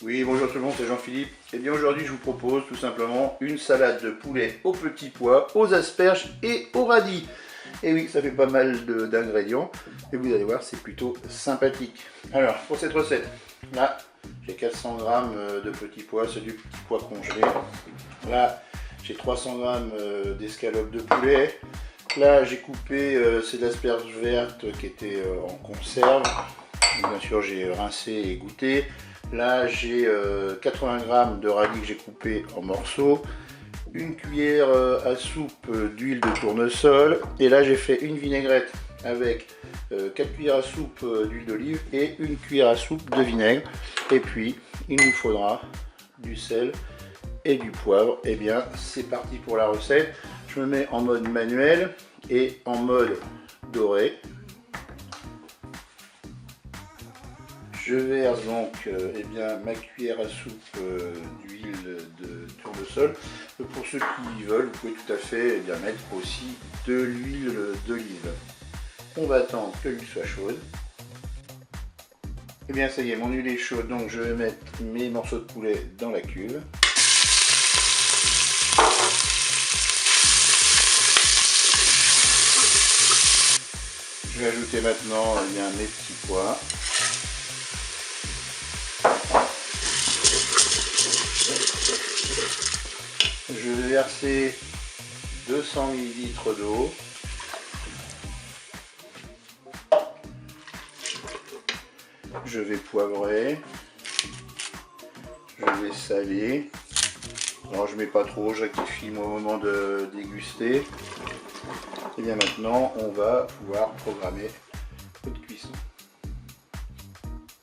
Oui, bonjour tout le monde, c'est Jean-Philippe. Et bien aujourd'hui, je vous propose tout simplement une salade de poulet aux petits pois, aux asperges et aux radis. Et oui, ça fait pas mal d'ingrédients. Et vous allez voir, c'est plutôt sympathique. Alors, pour cette recette, là, j'ai 400 g de petits pois, c'est du petit pois congelé. Là, j'ai 300 g d'escalope de poulet. Là, j'ai coupé, c'est de l'asperge verte qui était en conserve. Bien sûr, j'ai rincé et goûté. Là, j'ai 80 g de radis que j'ai coupé en morceaux, une cuillère à soupe d'huile de tournesol, et là j'ai fait une vinaigrette avec 4 cuillères à soupe d'huile d'olive et une cuillère à soupe de vinaigre. Et puis, il nous faudra du sel et du poivre. Et bien, c'est parti pour la recette. Je me mets en mode manuel et en mode doré. Je verse donc eh bien, ma cuillère à soupe d'huile de tournesol. Pour ceux qui veulent, vous pouvez tout à fait bien, mettre aussi de l'huile d'olive. On va attendre que l'huile soit chaude. Et bien ça y est, mon huile est chaude, donc je vais mettre mes morceaux de poulet dans la cuve. Je vais ajouter maintenant eh bien, mes petits pois. Je vais verser 200 ml d'eau. Je vais poivrer. Je vais saler. Alors je mets pas trop, je rectifie au moment de déguster. Et bien maintenant on va pouvoir programmer notre cuisson.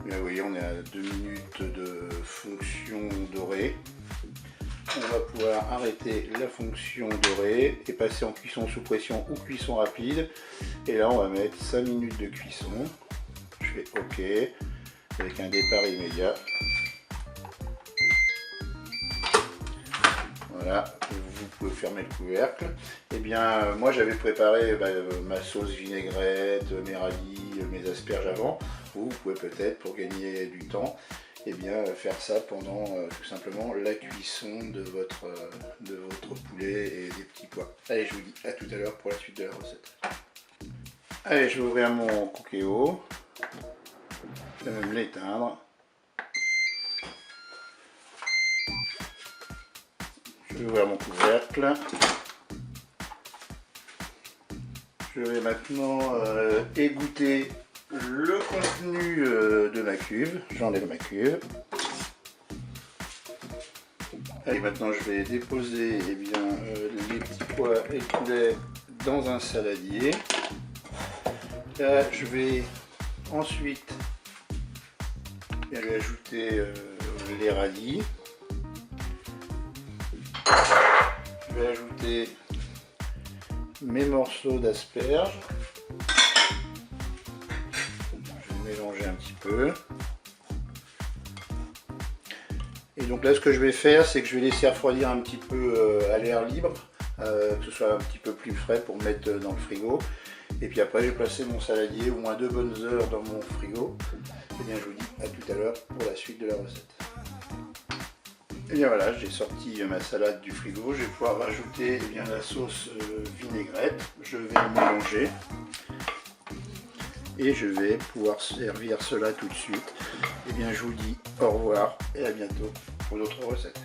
Bien oui, on est à 2 minutes de fonction dorée. On va pouvoir arrêter la fonction dorée et passer en cuisson sous pression ou cuisson rapide. Et là on va mettre 5 minutes de cuisson. Je fais OK avec un départ immédiat. Voilà, vous pouvez fermer le couvercle. Et bien moi j'avais préparé ma sauce vinaigrette, mes radis, mes asperges avant. Vous pouvez peut-être, pour gagner du temps, et bien faire ça pendant tout simplement la cuisson de votre poulet et des petits pois. Allez, je vous dis à tout à l'heure pour la suite de la recette. Allez, je vais ouvrir mon cookéo. Je vais même l'éteindre. Je vais ouvrir mon couvercle. Je vais maintenant égoutter le contenu de ma cuve. J'enlève ma cuve. Allez, maintenant je vais déposer les petits pois et le poulet dans un saladier. Là, je vais ensuite lui ajouter les radis. Je vais ajouter mes morceaux d'asperges. Mélanger un petit peu. Et donc là ce que je vais faire, c'est que je vais laisser refroidir un petit peu à l'air libre, que ce soit un petit peu plus frais pour mettre dans le frigo. Et puis après je vais placer mon saladier au moins 2 bonnes heures dans mon frigo. Et bien je vous dis à tout à l'heure pour la suite de la recette. Et bien voilà, j'ai sorti ma salade du frigo. Je vais pouvoir rajouter la sauce vinaigrette. Je vais mélanger. Et je vais pouvoir servir cela tout de suite. Et bien je vous dis au revoir et à bientôt pour d'autres recettes.